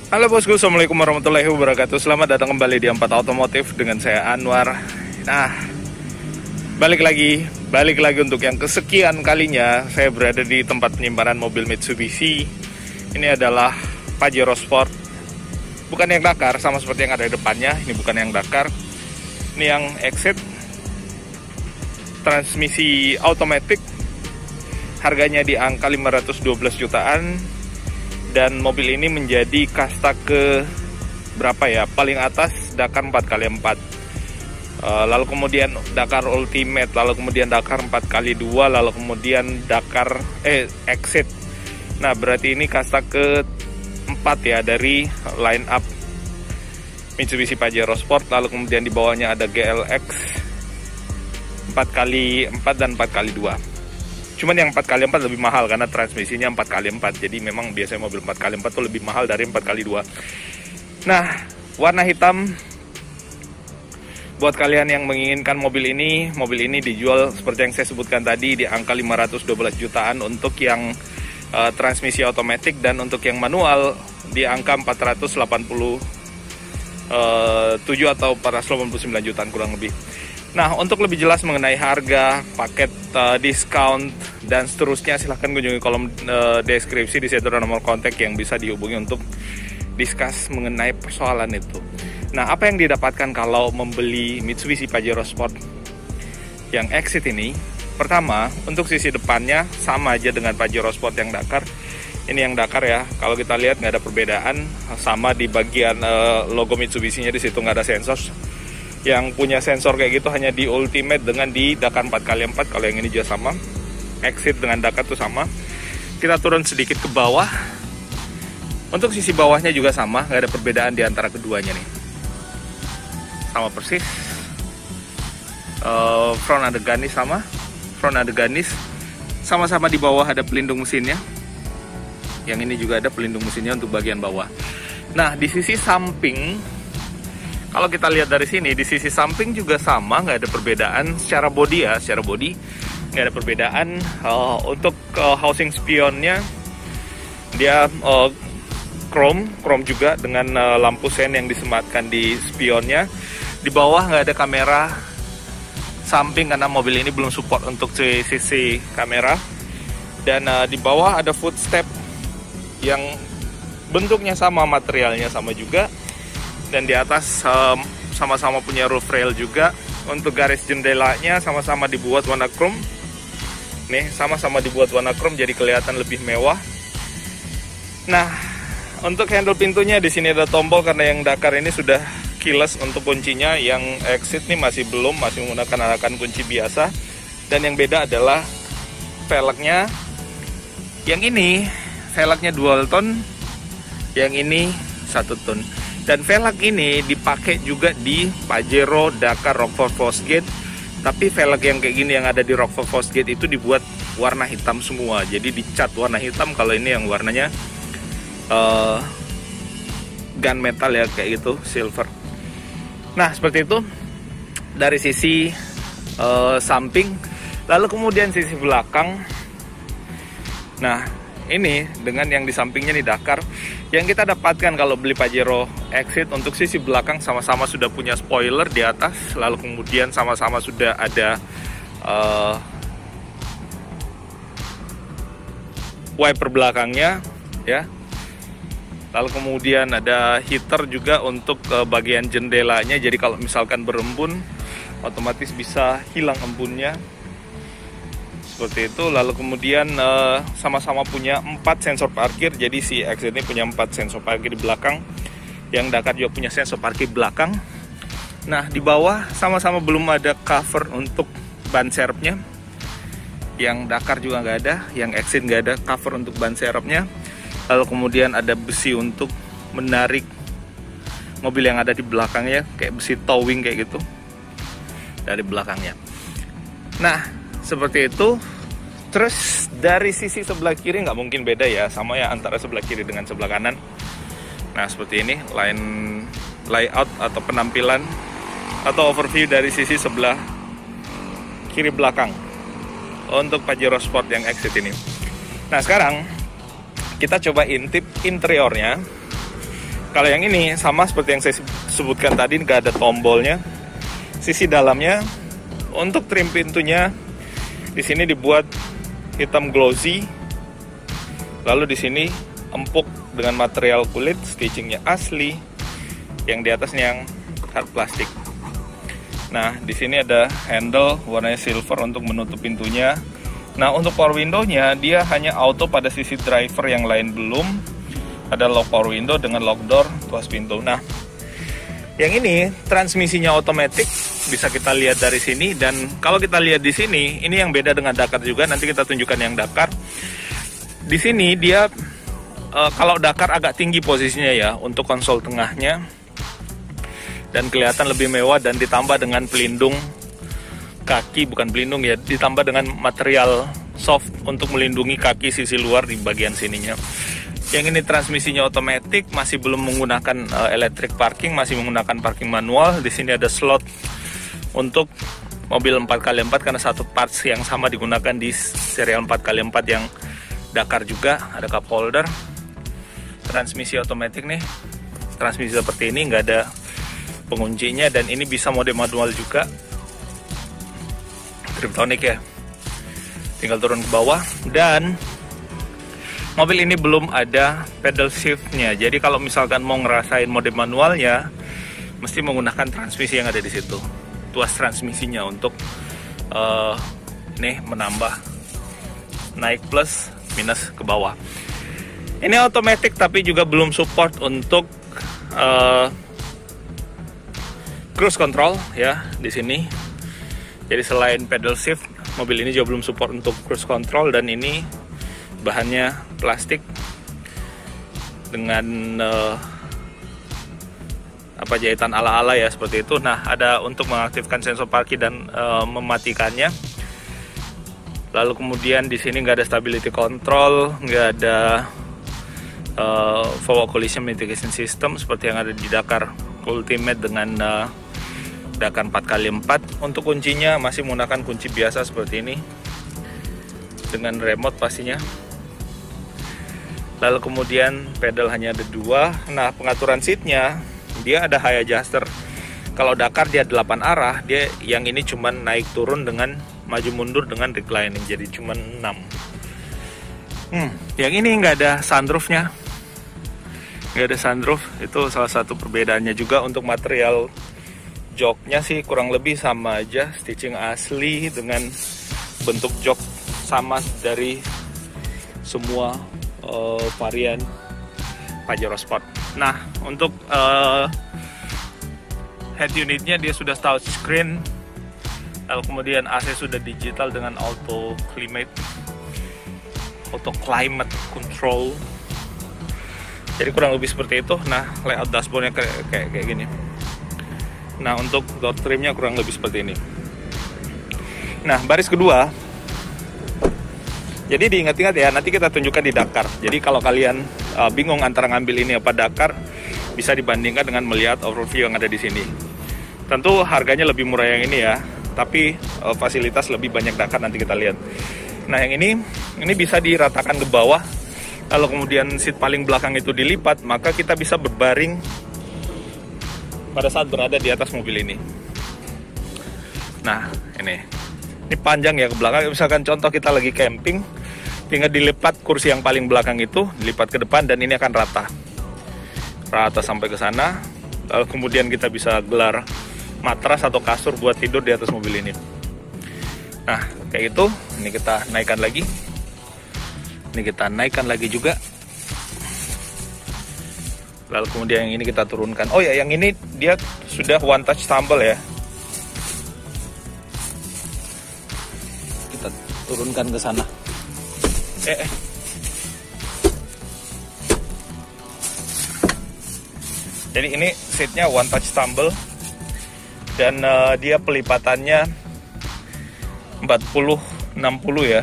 Halo bosku, assalamualaikum warahmatullahi wabarakatuh. Selamat datang kembali di Empat Otomotif dengan saya Anwar. Nah, balik lagi untuk yang kesekian kalinya saya berada di tempat penyimpanan mobil Mitsubishi. Ini adalah Pajero Sport. Bukan yang Dakar, sama seperti yang ada di depannya. Ini bukan yang Dakar. Ini yang Exit. Transmisi automatic. Harganya di angka 512 jutaan. Dan mobil ini menjadi kasta ke berapa ya, paling atas Dakar 4x4, lalu kemudian Dakar Ultimate, lalu kemudian Dakar 4x2, lalu kemudian Dakar Exit. Nah berarti ini kasta ke 4 ya dari line up Mitsubishi Pajero Sport. Lalu kemudian di bawahnya ada GLX 4x4 dan 4x2. Cuman yang 4x4 lebih mahal karena transmisinya 4x4. Jadi memang biasanya mobil 4x4 tuh lebih mahal dari 4x2. Nah, warna hitam. Buat kalian yang menginginkan mobil ini dijual seperti yang saya sebutkan tadi di angka 512 jutaan untuk yang transmisi otomatis, dan untuk yang manual di angka 487 atau 489 jutaan kurang lebih. Nah, untuk lebih jelas mengenai harga, paket diskon, dan seterusnya, silahkan kunjungi kolom deskripsi. Di situ ada nomor kontak yang bisa dihubungi untuk discuss mengenai persoalan itu. Nah, apa yang didapatkan kalau membeli Mitsubishi Pajero Sport yang Exit ini? Pertama, untuk sisi depannya sama aja dengan Pajero Sport yang Dakar. Ini yang Dakar ya, kalau kita lihat nggak ada perbedaan, sama di bagian logo Mitsubishi-nya, di situ nggak ada sensor. Yang punya sensor kayak gitu hanya di Ultimate dengan di Dakar 4x4. Kalau yang ini juga sama, Exit dengan Dakar tuh sama. Kita turun sedikit ke bawah. Untuk sisi bawahnya juga sama, nggak ada perbedaan di antara keduanya nih, sama persis. Front adeganis sama-sama di bawah ada pelindung mesinnya. Yang ini juga ada pelindung mesinnya untuk bagian bawah. Nah, di sisi samping, kalau kita lihat dari sini, di sisi samping juga sama, nggak ada perbedaan secara bodi ya, nggak ada perbedaan. Untuk housing spionnya, dia chrome juga dengan lampu sen yang disematkan di spionnya. Di bawah nggak ada kamera samping karena mobil ini belum support untuk sisi kamera. Dan di bawah ada footstep yang bentuknya sama, materialnya sama juga. Dan di atas sama-sama punya roof rail juga. Untuk garis jendelanya sama-sama dibuat warna chrome. Nih, sama-sama dibuat warna chrome jadi kelihatan lebih mewah. Nah, untuk handle pintunya di sini ada tombol karena yang Dakar ini sudah keyless untuk kuncinya. Yang Exit nih masih menggunakan arakan kunci biasa. Dan yang beda adalah velgnya. Yang ini velgnya dual tone, yang ini 1 tone. Dan velg ini dipakai juga di Pajero Dakar Rockford Fosgate. Tapi velg yang kayak gini yang ada di Rockford Fosgate itu dibuat warna hitam semua. Jadi dicat warna hitam. Kalau ini yang warnanya gunmetal ya, kayak gitu, silver. Nah, seperti itu dari sisi samping. Lalu kemudian sisi belakang. Nah, ini dengan yang di sampingnya nih Dakar. Yang kita dapatkan kalau beli Pajero Exit, untuk sisi belakang sama-sama sudah punya spoiler di atas. Lalu kemudian sama-sama sudah ada wiper belakangnya ya. Lalu kemudian ada heater juga untuk bagian jendelanya. Jadi kalau misalkan berembun, otomatis bisa hilang embunnya. Seperti itu. Lalu kemudian sama-sama punya 4 sensor parkir. Jadi si Exit ini punya 4 sensor parkir di belakang. Yang Dakar juga punya sensor parkir belakang. Nah, di bawah sama-sama belum ada cover untuk ban serepnya. Yang Dakar juga nggak ada. Yang Exit nggak ada cover untuk ban serepnya. Lalu kemudian ada besi untuk menarik mobil yang ada di belakangnya, kayak besi towing kayak gitu dari belakangnya. Nah, seperti itu. Terus dari sisi sebelah kiri nggak mungkin beda ya, sama ya antara sebelah kiri dengan sebelah kanan. Nah, seperti ini layout atau penampilan atau overview dari sisi sebelah kiri belakang untuk Pajero Sport yang Exit ini. Nah, sekarang kita coba intip interiornya. Kalau yang ini sama seperti yang saya sebutkan tadi, nggak ada tombolnya. Sisi dalamnya untuk trim pintunya di sini dibuat hitam glossy. Lalu di sini empuk dengan material kulit, stitchingnya asli. Yang di atasnya yang hard plastik. Nah, di sini ada handle warnanya silver untuk menutup pintunya. Nah, untuk power window-nya dia hanya auto pada sisi driver, yang lain belum. Ada lock power window dengan lock door, tuas pintu. Nah, yang ini transmisinya otomatis, bisa kita lihat dari sini. Dan kalau kita lihat di sini, ini yang beda dengan Dakar juga. Nanti kita tunjukkan yang Dakar. Di sini dia kalau Dakar agak tinggi posisinya ya untuk konsol tengahnya, dan kelihatan lebih mewah, dan ditambah dengan pelindung kaki, bukan pelindung ya, ditambah dengan material soft untuk melindungi kaki sisi luar di bagian sininya. Yang ini transmisinya otomatis, masih belum menggunakan electric parking, masih menggunakan parking manual. Di sini ada slot untuk mobil 4x4 karena satu parts yang sama digunakan di serial 4x4 yang Dakar juga. Ada cup holder, transmisi otomatis nih, transmisi seperti ini, nggak ada penguncinya, dan ini bisa mode manual juga. Triptonic ya, tinggal turun ke bawah. Dan mobil ini belum ada pedal shiftnya, jadi kalau misalkan mau ngerasain mode manualnya mesti menggunakan transmisi yang ada di situ, tuas transmisinya untuk nih menambah naik plus minus ke bawah. Ini otomatis tapi juga belum support untuk cruise control ya di sini. Jadi selain pedal shift, mobil ini juga belum support untuk cruise control, dan ini bahannya plastik dengan jahitan ala-ala ya seperti itu. Nah, ada untuk mengaktifkan sensor parkir dan mematikannya. Lalu kemudian di sini nggak ada stability control, nggak ada forward collision mitigation system seperti yang ada di Dakar Ultimate dengan Dakar 4x4. Untuk kuncinya masih menggunakan kunci biasa seperti ini dengan remote pastinya. Lalu kemudian pedal hanya ada 2. Nah, pengaturan seatnya dia ada high adjuster. Kalau Dakar dia 8 arah, dia yang ini cuman naik turun dengan maju mundur dengan reclining, jadi cuman 6. Yang ini nggak ada sunroofnya, nggak ada sunroof. Itu salah satu perbedaannya juga. Untuk material joknya sih kurang lebih sama aja, stitching asli dengan bentuk jok sama dari semua varian Pajero Sport. Nah, untuk head unitnya dia sudah touch screen, lalu kemudian AC sudah digital dengan auto climate control. Jadi kurang lebih seperti itu. Nah, layout dashboardnya kayak gini. Nah, untuk door trimnya kurang lebih seperti ini. Nah, baris kedua, jadi diingat-ingat ya, nanti kita tunjukkan di Dakar. Jadi kalau kalian bingung antara ngambil ini apa Dakar, bisa dibandingkan dengan melihat overview yang ada di sini. Tentu harganya lebih murah yang ini ya, tapi fasilitas lebih banyak Dakar, nanti kita lihat. Nah, yang ini bisa diratakan ke bawah. Lalu kemudian seat paling belakang itu dilipat, maka kita bisa berbaring pada saat berada di atas mobil ini. Nah, ini panjang ya ke belakang. Misalkan contoh kita lagi camping, tinggal dilipat kursi yang paling belakang itu, dilipat ke depan, dan ini akan rata sampai ke sana. Lalu kemudian kita bisa gelar matras atau kasur buat tidur di atas mobil ini. Nah, kayak gitu. Ini kita naikkan lagi. Ini kita naikkan lagi juga. Lalu kemudian yang ini kita turunkan. Oh ya, yang ini dia sudah one touch tumble ya. Kita turunkan ke sana. Jadi ini seatnya one touch tumble, dan dia pelipatannya 40-60 ya.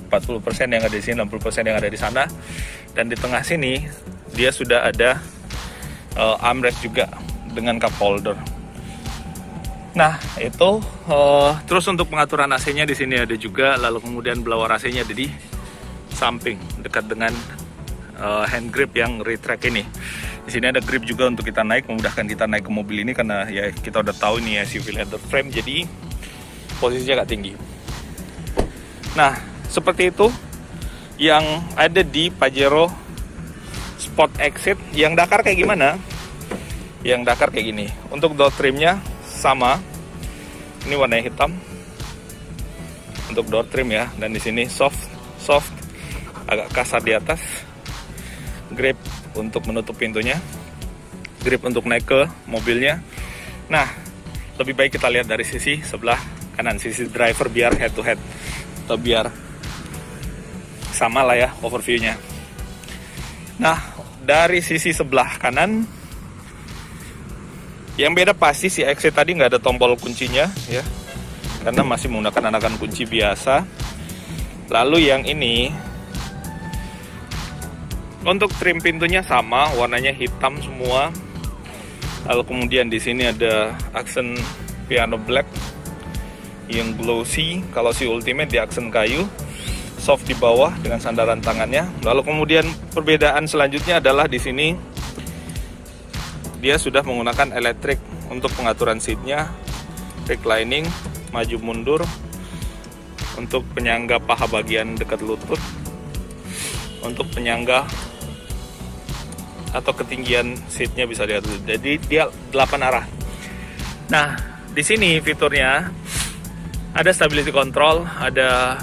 40% yang ada di sini, 60% yang ada di sana. Dan di tengah sini dia sudah ada armrest juga dengan cup holder. Nah, itu terus untuk pengaturan AC-nya di sini ada juga. Lalu kemudian blower AC-nya ada di samping dekat dengan hand grip yang retract ini. Di sini ada grip juga untuk kita naik, memudahkan kita naik ke mobil ini karena ya kita udah tahu ini SUV leather frame, jadi posisinya agak tinggi. Nah, seperti itu yang ada di Pajero Sport Exit. Yang Dakar kayak gimana? Yang Dakar kayak gini. Untuk door trimnya sama. Ini warnanya hitam. Untuk door trim ya, dan di sini soft, agak kasar di atas. Grip untuk menutup pintunya, grip untuk naik ke mobilnya. Nah, lebih baik kita lihat dari sisi sebelah kanan, sisi driver, biar head to head atau biar sama lah ya overviewnya. Nah, dari sisi sebelah kanan yang beda pasti si Exit tadi nggak ada tombol kuncinya ya, karena masih menggunakan anakan kunci biasa. Lalu yang ini untuk trim pintunya sama, warnanya hitam semua. Lalu kemudian di sini ada aksen piano black yang glossy. Kalau si Ultimate di aksen kayu, soft di bawah dengan sandaran tangannya. Lalu kemudian perbedaan selanjutnya adalah di sini dia sudah menggunakan elektrik untuk pengaturan seatnya, reclining, maju mundur, untuk penyangga paha bagian dekat lutut, untuk penyangga atau ketinggian seatnya bisa diatur. Jadi dia 8 arah. Nah, di sini fiturnya ada stability control, ada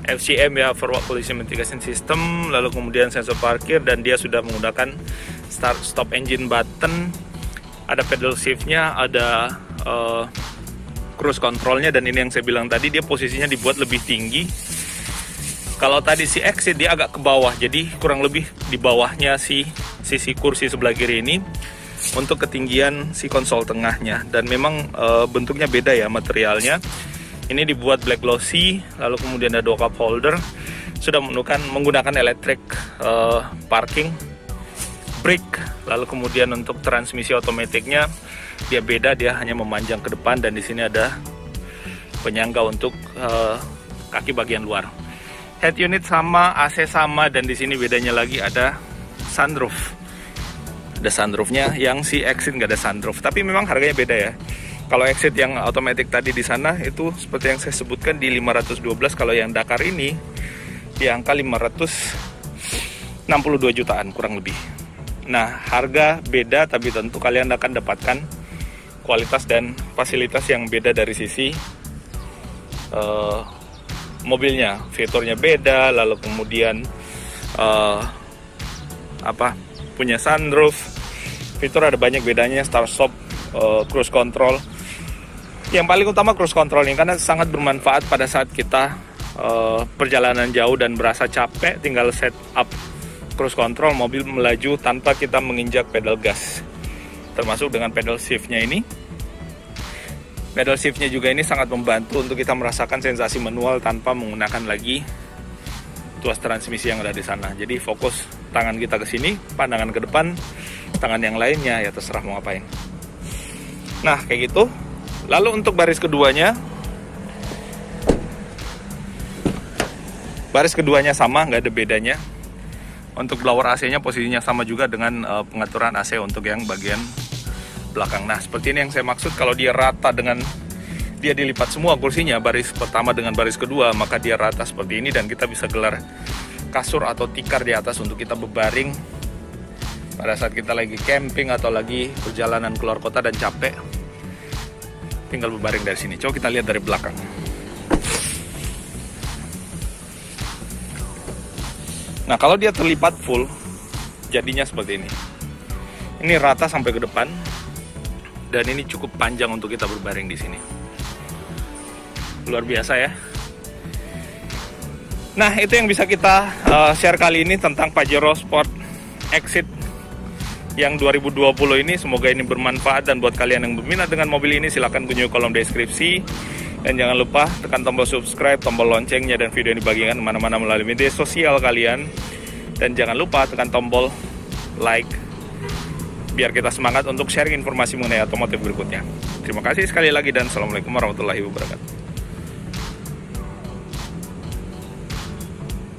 FCM ya, forward collision mitigation system, lalu kemudian sensor parkir, dan dia sudah menggunakan start stop engine button, ada pedal shiftnya, ada cruise controlnya, dan ini yang saya bilang tadi, dia posisinya dibuat lebih tinggi. Kalau tadi si Exit dia agak ke bawah, jadi kurang lebih di bawahnya si sisi kursi sebelah kiri ini untuk ketinggian si konsol tengahnya. Dan memang bentuknya beda ya materialnya. Ini dibuat black glossy, lalu kemudian ada 2 cup holder. Sudah menggunakan electric parking brake, lalu kemudian untuk transmisi otomatiknya dia beda, dia hanya memanjang ke depan, dan di sini ada penyangga untuk kaki bagian luar. Head unit sama, AC sama, dan di sini bedanya lagi ada sunroof. Ada sunroofnya, yang si Exit nggak ada sunroof. Tapi memang harganya beda ya. Kalau Exit yang otomatis tadi di sana itu seperti yang saya sebutkan di 512. Kalau yang Dakar ini di angka 562 jutaan kurang lebih. Nah, harga beda, tapi tentu kalian akan dapatkan kualitas dan fasilitas yang beda dari sisi mobilnya. Fiturnya beda, lalu kemudian punya sunroof. Fitur ada banyak bedanya, start stop, cruise control. Yang paling utama cruise control ini, karena sangat bermanfaat pada saat kita perjalanan jauh dan berasa capek, tinggal set up cruise control, mobil melaju tanpa kita menginjak pedal gas. Termasuk dengan pedal shiftnya ini. Pedal shiftnya juga ini sangat membantu untuk kita merasakan sensasi manual tanpa menggunakan lagi tuas transmisi yang ada di sana. Jadi fokus tangan kita ke sini, pandangan ke depan, tangan yang lainnya ya terserah mau ngapain. Nah, kayak gitu. Lalu untuk baris keduanya sama, nggak ada bedanya. Untuk blower AC-nya posisinya sama juga dengan pengaturan AC untuk yang bagian belakang. Nah, seperti ini yang saya maksud, kalau dia rata dengan dia dilipat semua kursinya, baris pertama dengan baris kedua, maka dia rata seperti ini, dan kita bisa gelar kasur atau tikar di atas untuk kita berbaring pada saat kita lagi camping atau lagi perjalanan keluar kota dan capek. Tinggal berbaring dari sini. Coba kita lihat dari belakang. Nah, kalau dia terlipat full, jadinya seperti ini. Ini rata sampai ke depan, dan ini cukup panjang untuk kita berbaring di sini. Luar biasa ya. Nah, itu yang bisa kita share kali ini tentang Pajero Sport Exit yang 2020 ini. Semoga ini bermanfaat, dan buat kalian yang berminat dengan mobil ini silahkan kunjungi kolom deskripsi. Dan jangan lupa tekan tombol subscribe, tombol loncengnya, dan video ini dibagikan kemana-mana melalui media sosial kalian. Dan jangan lupa tekan tombol like, biar kita semangat untuk sharing informasi mengenai otomotif berikutnya. Terima kasih sekali lagi, dan assalamualaikum warahmatullahi wabarakatuh.